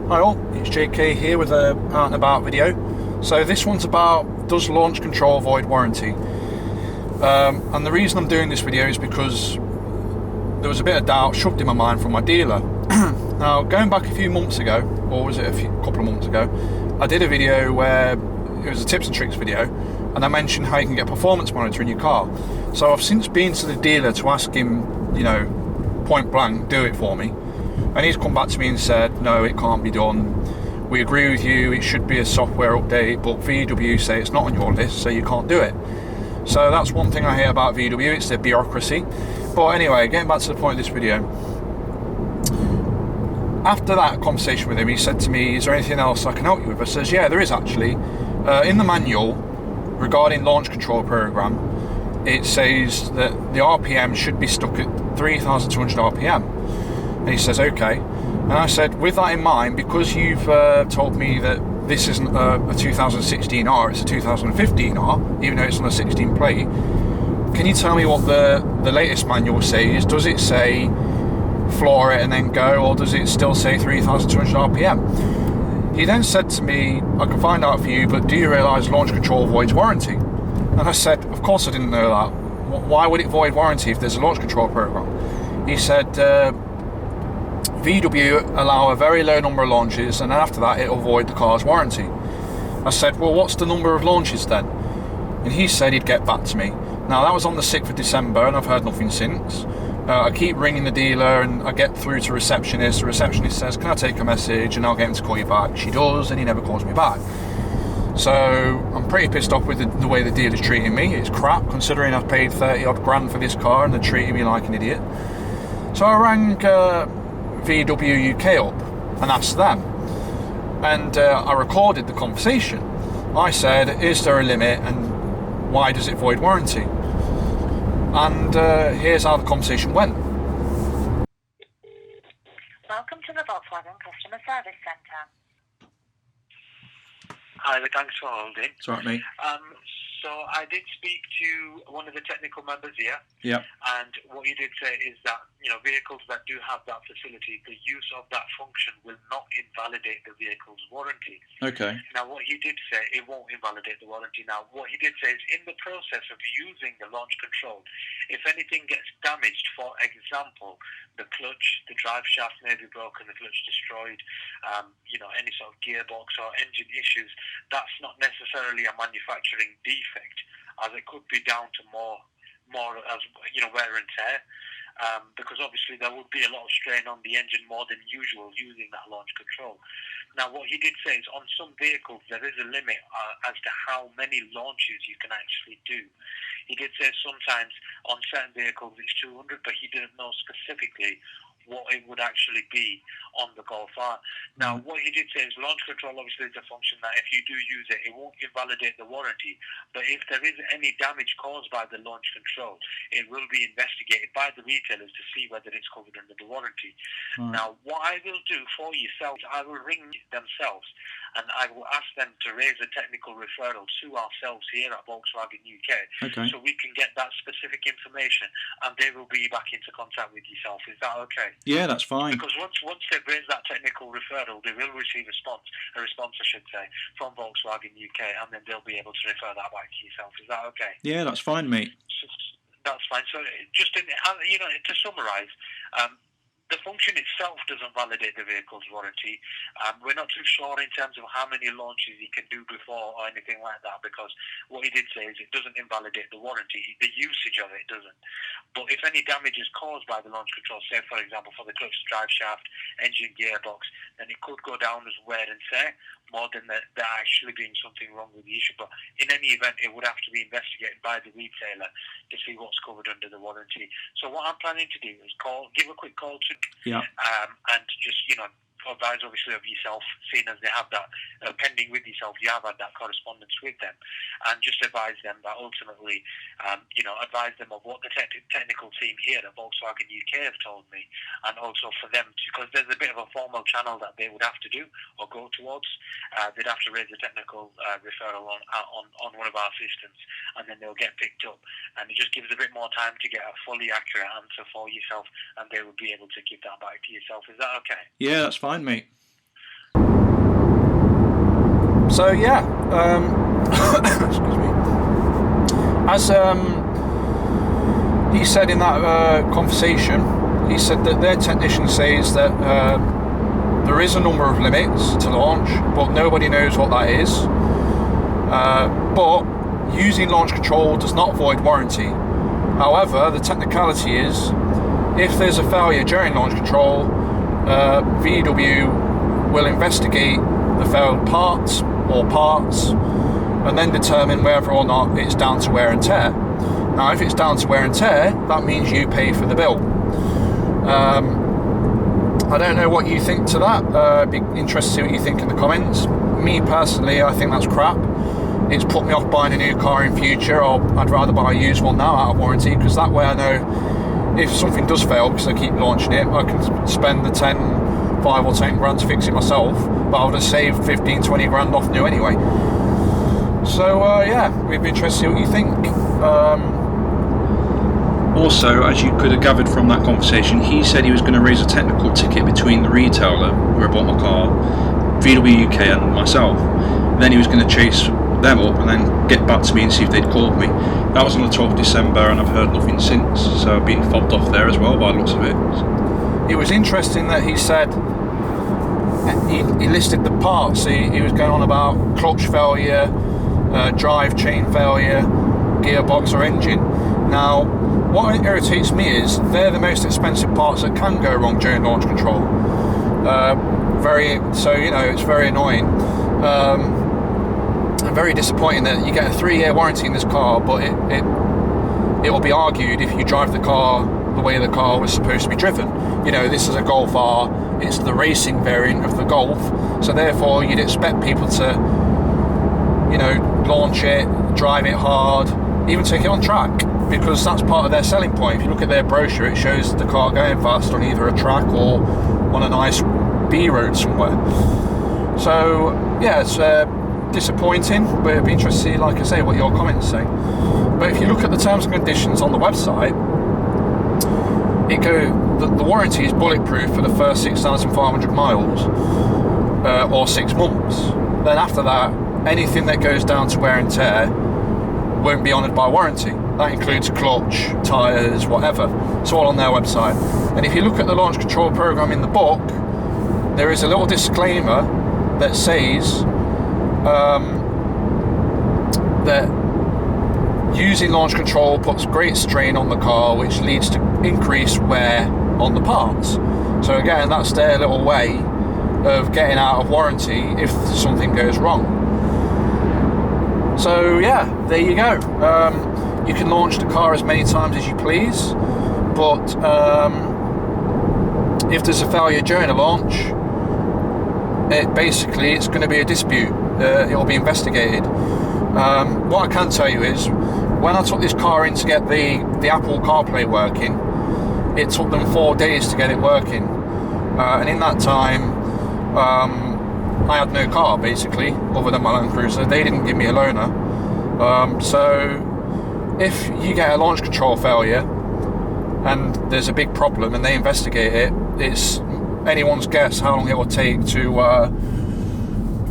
Hi all, it's JK here with a out and about video. So this one's about, does launch control void warranty? And the reason I'm doing this video is because there was a bit of doubt shoved in my mind from my dealer. Now, going back a few months ago, or was it couple of months ago, I did a video where it was a tips and tricks video, and I mentioned how you can get a performance monitor in your car. So I've since been to the dealer to ask him, point blank, do it for me. And he's come back to me and said, no, it can't be done. We agree with you, it should be a software update, but VW say it's not on your list, so you can't do it. So that's one thing I hate about VW, it's their bureaucracy. But anyway, getting back to the point of this video. After that conversation with him, he said to me, is there anything else I can help you with? I says, yeah, there is actually. In the manual, regarding launch control program, it says that the RPM should be stuck at 3,200 RPM. And he says, okay. And I said, with that in mind, because you've told me that this isn't a 2016 R, it's a 2015 R, even though it's on a 16 plate, can you tell me what the latest manual says? Does it say floor it and then go, or does it still say 3,200 RPM? He then said to me, I can find out for you, but do you realise launch control voids warranty? And I said, of course I didn't know that. Why would it void warranty if there's a launch control program? He said, VW allow a very low number of launches, and then after that it'll void the car's warranty. I said, well, what's the number of launches then? And he said he'd get back to me. Now that was on the 6th of December and I've heard nothing since. I keep ringing the dealer and I get through to receptionist. The receptionist says, can I take a message and I'll get him to call you back? She does, and he never calls me back. So I'm pretty pissed off with the way the dealer's treating me. It's crap, considering I've paid 30 odd grand for this car and they're treating me like an idiot. So I rang VWUK up and asked them, and I recorded the conversation. I said, is there a limit and why does it void warranty? And here's how the conversation went. Welcome to the Volkswagen Customer Service Centre. Hi, thanks for holding. It's all right, mate. So I did speak to one of the technical members here. Yeah. And what he did say is that, vehicles that do have that facility, the use of that function will not invalidate the vehicle's warranty. Okay. Now, what he did say, it won't invalidate the warranty. Now, what he did say is in the process of using the launch control, if anything gets damaged, for example, the clutch, the drive shaft may be broken, the clutch destroyed, any sort of gearbox or engine issues, that's not necessarily a manufacturing defect, as it could be down to more as wear and tear. Because obviously there would be a lot of strain on the engine more than usual using that launch control. Now, what he did say is on some vehicles there is a limit as to how many launches you can actually do. He did say sometimes on certain vehicles it's 200, but he didn't know specifically what it would actually be on the Golf R. Now, what he did say is launch control obviously is a function that if you do use it, it won't invalidate the warranty. But if there is any damage caused by the launch control, it will be investigated by the retailers to see whether it's covered under the warranty. Now, what I will do for yourself, I will ring themselves and I will ask them to raise a technical referral to ourselves here at Volkswagen UK, so we can get that specific information and they will be back into contact with yourself. Is that okay? Yeah, that's fine. Because once they've raised that technical referral, they will receive a response I should say, from Volkswagen UK, and then they'll be able to refer that back to yourself. Is that okay? Yeah, that's fine, mate. That's fine. So just to summarise, the function itself doesn't validate the vehicle's warranty. We're not too sure in terms of how many launches he can do before or anything like that, because what he did say is it doesn't invalidate the warranty. The usage of it doesn't. But if any damage is caused by the launch control, say for example for the clutch, drive shaft, engine, gearbox, then it could go down as wear and tear more than there actually being something wrong with the issue. But in any event, it would have to be investigated by the retailer to see what's covered under the warranty. So what I'm planning to do is give a quick call to and just advise obviously of yourself, seeing as they have that pending with yourself, you have had that correspondence with them, and just advise them that ultimately, advise them of what the technical team here at Volkswagen UK have told me, and also for them because there's a bit of a formal channel that they would have to do or go towards. They'd have to raise a technical referral on one of our systems, and then they'll get picked up, and it just gives a bit more time to get a fully accurate answer for yourself, and they will be able to give that back to yourself. Is that okay? Yeah, that's fine, mate. So yeah, excuse me. As he said in that conversation, he said that their technician says that there is a number of limits to launch, but nobody knows what that is. But using launch control does not void warranty. However, the technicality is, if there's a failure during launch control, VW will investigate the failed parts and then determine whether or not it's down to wear and tear. Now, if it's down to wear and tear, that means you pay for the bill. I don't know what you think to that. I'd be interested to see what you think in the comments. Me personally, I think that's crap. It's put me off buying a new car in future, or I'd rather buy a used one now out of warranty, because that way I know if something does fail, because I keep launching it, I can spend the 5 or 10 grand to fix it myself, but I would have saved 15, 20 grand off new anyway. So yeah, we'd be interested to see what you think. Also, as you could have gathered from that conversation, he said he was going to raise a technical ticket between the retailer where I bought my car, VWUK, and myself. Then he was going to chase them up and then get back to me and see if they'd called me. That was on the 12th of December, and I've heard nothing since, so I've been fobbed off there as well by the looks of it. It was interesting that he said he listed the parts. He was going on about clutch failure, drive chain failure, gearbox or engine. Now, what irritates me is they're the most expensive parts that can go wrong during launch control. So it's very annoying. And very disappointing that you get a 3-year warranty in this car, but it will be argued if you drive the car the way the car was supposed to be driven. This is a Golf R, it's the racing variant of the Golf, so therefore you'd expect people to, launch it, drive it hard, even take it on track, because that's part of their selling point. If you look at their brochure, it shows the car going fast on either a track or on a nice B road somewhere. So yeah, it's disappointing, but it'd be interesting to see, like I say, what your comments say. But if you look at the terms and conditions on the website, the warranty is bulletproof for the first 6,500 miles or 6 months. Then after that, anything that goes down to wear and tear won't be honoured by warranty. That includes clutch, tyres, whatever. It's all on their website. And if you look at the launch control program in the book, there is a little disclaimer that says that using launch control puts great strain on the car, which leads to increased wear on the parts. So again, that's their little way of getting out of warranty if something goes wrong. So yeah, there you go. You can launch the car as many times as you please, but if there's a failure during a launch, it's going to be a dispute. It will be investigated. What I can tell you is, when I took this car in to get the Apple CarPlay working, it took them 4 days to get it working, and in that time I had no car basically other than my Land Cruiser. They didn't give me a loaner. So if you get a launch control failure and there's a big problem and they investigate it, it's anyone's guess how long it will take to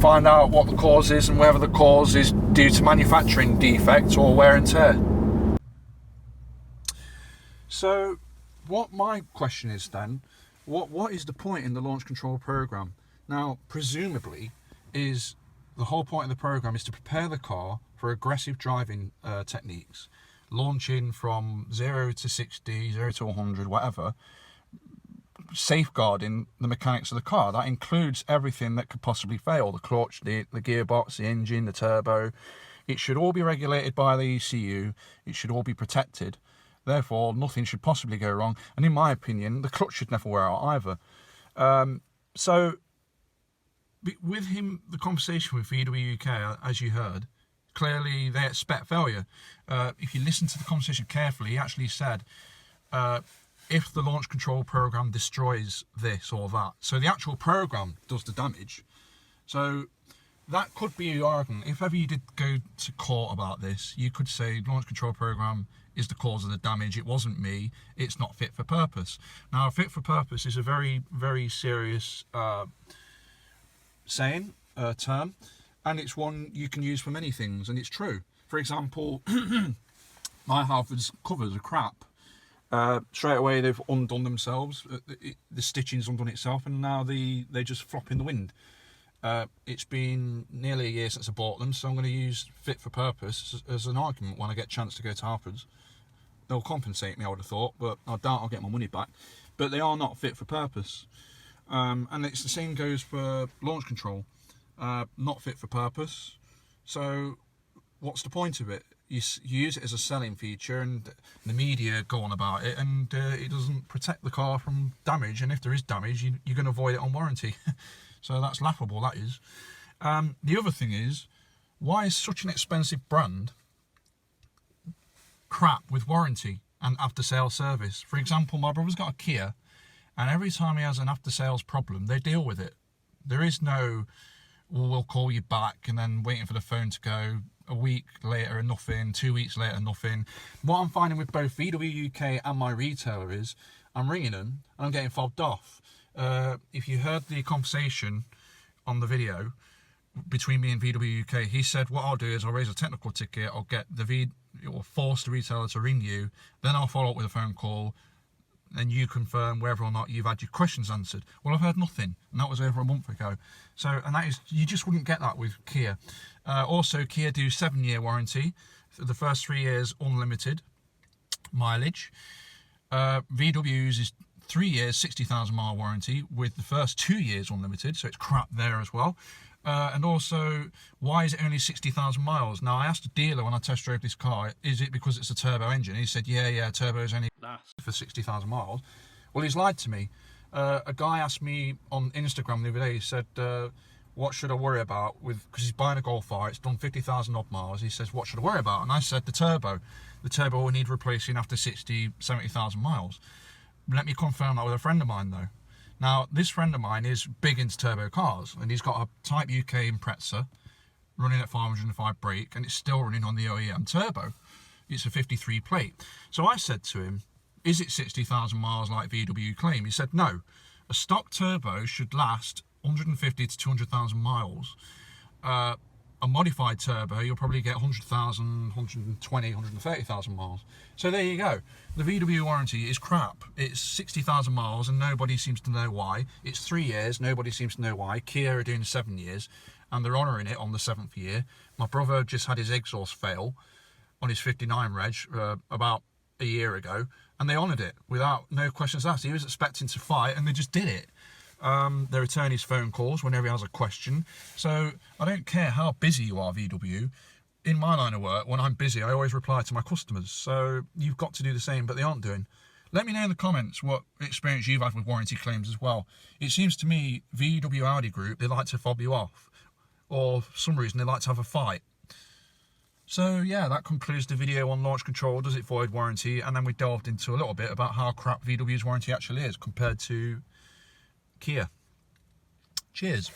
find out what the cause is and whether the cause is due to manufacturing defects or wear and tear. So what my question is then, what is the point in the launch control program? Now, presumably, is the whole point of the program is to prepare the car for aggressive driving techniques, launching from 0 to 60, 0 to 100, whatever, safeguarding the mechanics of the car. That includes everything that could possibly fail: the clutch, the gearbox, the engine, the turbo. It should all be regulated by the ECU. It should all be protected. Therefore, nothing should possibly go wrong. And in my opinion, the clutch should never wear out either. So with him, the conversation with VWUK, as you heard, clearly they expect failure. If you listen to the conversation carefully, he actually said, if the launch control program destroys this or that. So the actual program does the damage. So that could be your argument. If ever you did go to court about this, you could say launch control program is the cause of the damage. It wasn't me. It's not fit for purpose. Now, fit for purpose is a very, very serious term. and it's one you can use for many things, and it's true. For example, my Halfords covers are crap. Straight away they've undone themselves, the stitching's undone itself, and now they just flop in the wind. It's been nearly a year since I bought them, so I'm going to use fit for purpose as an argument when I get a chance to go to Halfords. They'll compensate me, I would have thought, but I doubt I'll get my money back. But they are not fit for purpose. And it's the same goes for launch control. Not fit for purpose. So what's the point of it? You use it as a selling feature, and the media go on about it, and it doesn't protect the car from damage, and if there is damage, you're going to avoid it on warranty. So that's laughable, that is. The other thing is, why is such an expensive brand crap with warranty and after-sales service? For example, my brother's got a Kia, and every time he has an after-sales problem, they deal with it. There is no, well, we'll call you back, and then waiting for the phone to go. A week later, nothing. 2 weeks later, nothing. What I'm finding with both VWUK and my retailer is, I'm ringing them and I'm getting fobbed off. If you heard the conversation on the video between me and VWUK, he said, what I'll do is I'll raise a technical ticket, I'll get or force the retailer to ring you, then I'll follow up with a phone call, and you confirm whether or not you've had your questions answered. Well, I've heard nothing, and that was over a month ago. So, and that is, you just wouldn't get that with Kia. Also, Kia do 7-year warranty. The first 3 years unlimited mileage. VW's is 3 years, 60,000 mile warranty with the first 2 years unlimited, so it's crap there as well. And also, why is it only 60,000 miles? Now, I asked a dealer when I test drove this car, is it because it's a turbo engine? He said, yeah, turbo is only for 60,000 miles. Well, he's lied to me. A guy asked me on Instagram the other day, he said, what should I worry about because he's buying a Golf R, it's done 50,000 odd miles. He says, what should I worry about? And I said, the turbo. The turbo will need replacing after 60, 70,000 miles. Let me confirm that with a friend of mine though. Now, this friend of mine is big into turbo cars, and he's got a Type UK Impreza running at 505 brake, and it's still running on the OEM turbo. It's a 53 plate. So I said to him, is it 60,000 miles like VW claim? He said, no. A stock turbo should last 150 to 200,000 miles. A modified turbo, you'll probably get 100,000, 120, 130,000 miles. So there you go. The VW warranty is crap. It's 60,000 miles and nobody seems to know why. It's 3 years, nobody seems to know why. Kia are doing 7 years and they're honouring it on the 7th year. My brother just had his exhaust fail on his 59 reg about a year ago, and they honoured it without no questions asked. He was expecting to fight and they just did it. They return his phone calls whenever he has a question. So I don't care how busy you are, VW. In my line of work, when I'm busy, I always reply to my customers. So you've got to do the same, but they aren't doing. Let me know in the comments what experience you've had with warranty claims as well. It seems to me VW Audi Group, they like to fob you off. Or for some reason, they like to have a fight. So yeah, that concludes the video on launch control. Does it void warranty? And then we delved into a little bit about how crap VW's warranty actually is compared to Kia. Cheers.